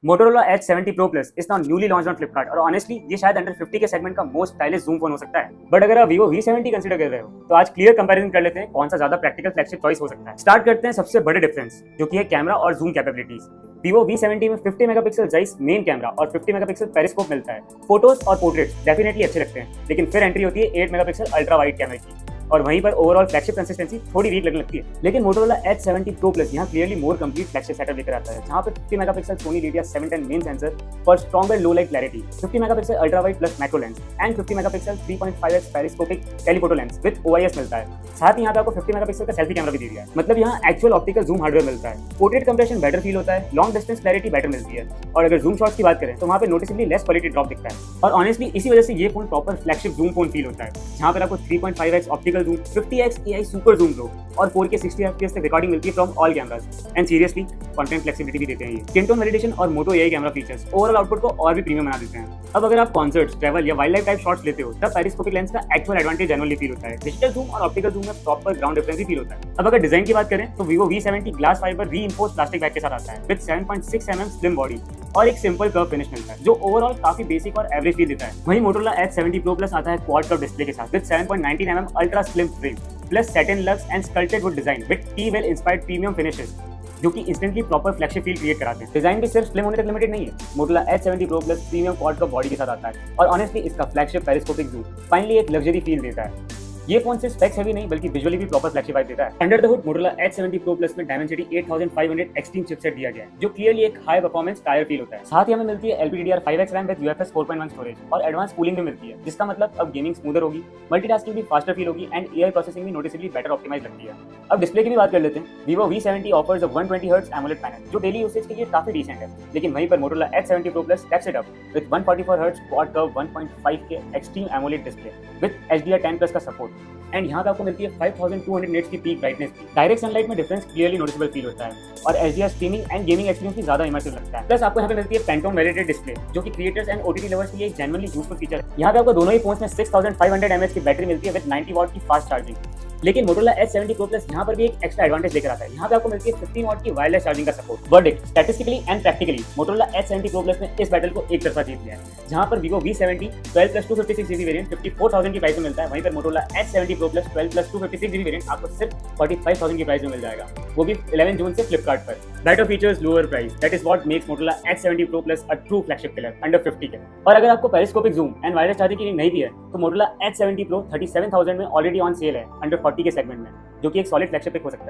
Motorola H70 Pro Plus is now newly launched on Flipkart और honestly ये शायद under 50 के सेगमेंट का मोस्ट स्टाइलिश जूम फोन हो सकता है। बट अगर आप Vivo V70 कंसीडर कर रहे हो तो आज क्लियर कंपैरिजन कर लेते हैं कौन सा ज्यादा प्रैक्टिकल फ्लैगशिप चॉइस हो सकता है। स्टार्ट करते हैं सबसे बड़े डिफरेंस जो कि है कैमरा और जूम कैपेबिलिटीज। Vivo V70 में 50 मेगापिक्सल जाइस मेन कैमरा और 50 मेगापिक्सल पेरिस्कोप मिलता है। फोटोज और पोर्ट्रेट्स डेफिनेटली अच्छे लगते हैं, लेकिन फिर एंट्री होती है 8 मेगापिक्सल अल्ट्रा वाइड कैमरे की और वहीं पर ओवरऑल फ्लैगशिप कंसिस्टेंसी थोड़ी वीक लगने लगती है। लेकिन Motorola H70 Pro Plus यहाँ clearly more complete flagship setup लेकर आता है, जहाँ पे 50 megapixel Sony Lyria 710 main sensor for stronger low light clarity, 50 megapixel ultra wide plus macro lens and 50 megapixel 3.5x periscopic telephoto lens with OIS मिलता है। साथ ही यहाँ पे आपको 50 मेगापिक्सल का सेल्फी कैमरा भी दे दिया है, मतलब यहाँ एक्चुअल ऑप्टिकल जूम हार्डवेयर मिलता है। पोर्ट्रेट कंप्रेशन बेटर फील होता है, लॉन्ग डिस्टेंस क्लैरिटी बेटर मिलती है और अगर जूम शॉट्स की बात करें तो वहाँ पे नोटिसेबली लेस क्वालिटी ड्रॉप दिखता है। और ऑनेस्टली इसी वजह से ये phone proper flagship zoom phone feel होता है, जहाँ पर आपको 3.5x optical zoom, 50x AI super zoom लो और 4K 60 FPS तक रिकॉर्डिंग मिलती है from all cameras and seriously content flexibility भी देते हैं ये। स्किन टोन वैलिडेशन और Moto AI camera features overall output को और भी प्रीमियम बना देते हैं। अब अगर आप कॉन्सर्ट्स, ट्रैवल या वाइल्ड लाइफ टाइप शॉट्स लेते हो तब पेरिस्कोपिक लेंस का एक्चुअल एडवांटेज जनरली फील होता है। डिजिटल जूम और ऑप्टिकल जूम में प्रॉपर ग्राउंड डिफरेंस भी फील होता है। अब अगर डिजाइन की बात करें तो Vivo V70 glass fibre reinforced plastic back के साथ आता है विद 7.6 mm स्लिम बॉडी और एक सिंपल कर्व फिनिश मिलता है जो ओवरऑल काफी बेसिक और एवरेज फील देता है। वहीं Motorola H70 Pro Plus आता है क्वाड कर्व डिस्प्ले के साथ with 7.19 mm ultra slim frame plus satin lux and sculpted would design with T-well inspired premium finishes जो कि instantly proper flagship feel create कराते हैं। डिजाइन भी सिर्फ स्लिम होने तक लिमिटेड नहीं है। Motorola H70 Pro Plus premium quad curve body के साथ आता है और ऑनेस्टली इसका फ्लैगशिप पेरिस्कोपिक जूम फाइनली एक लग्जरी फील देता है। ये फोन सिर्फ स्पेक्स हेवी नहीं बल्कि विजुअली भी प्रॉपर फ्लैगशिप वाइब देता है। Under the hood Motorola H70 Pro Plus में Dimensity 8500 एक्सट्रीम चिपसेट दिया गया है जो क्लियरली एक हाई परफॉर्मेंस टायर फील होता है। साथ ही हमें मिलती है LPDDR5X RAM with UFS 4.1 storage और एडवांस कूलिंग भी मिलती है, जिसका मतलब अब गेमिंग स्मूदर होगी, मल्टीटास्किंग भी फास्टर फील होगी एंड AI प्रोसेसिंग भी नोटिसेबली बेटर ऑप्टिमाइज लगती है। अब डिस्प्ले की भी बात कर लेते हैं। Vivo V70 offers a 120 Hz AMOLED panel जो डेली यूसेज के लिए काफी डिसेंट है, लेकिन वहीं पर Motorola H70 Pro Plus steps it up with 144 Hz quad curve 1.5K extreme AMOLED display with HDR10+ का सपोर्ट एंड यहाँ पे आपको मिलती है 5200 निट्स की पीक ब्राइटनेस की। डायरेक्ट सनलाइट में डिफरेंस क्लियरली नोटिसेबल फील होता है और HDR streaming and gaming experience भी ज्यादा इमर्सिव लगता है। प्लस आपको यहाँ पे मिलती है पेंटोन वैलिडेटेड डिस्प्ले जो कि क्रिएटर्स एंड OTT लवर्स के लिए एक जेन्युइनली यूजफुल फीचर है। यहाँ पे आपको दोनों ही फोन्स में 6500 mAh की बैटरी मिलती है विद 90 वाट की फास्ट चार्जिंग। लेकिन Motorola H70 Pro Plus यहाँ पर भी एक एक्स्ट्रा एडवांटेज लेकर आता है। यहाँ पे आपको मिलती है 15 वाट की वायरलेस चार्जिंग का support. Verdict statistically and practically Motorola H70 Pro Plus ने इस बैटल को एक तरफा जीत लिया है, जहाँ पर Vivo V70 12+256GB वेरिएंट 54,000 की प्राइस में मिलता है, वहीं पर Motorola H70 Pro Plus 12+256GB variant आपको सिर्फ 45,000 की प्राइस में मिल जाएगा, वो भी 11 जून से फ्लिपकार्ट पर। Better features, lower price, that is what makes Motorola H70 Pro Plus a true flagship killer under 50 के। और अगर आपको periscopic zoom and wireless charging की नीड नहीं भी है तो Motorola H70 Pro 37,000 में ऑलरेडी ऑन सेल है अंडर 40 के सेगमेंट में, जो कि एक सॉलिड फ्लैगशिप पिक हो सकता है।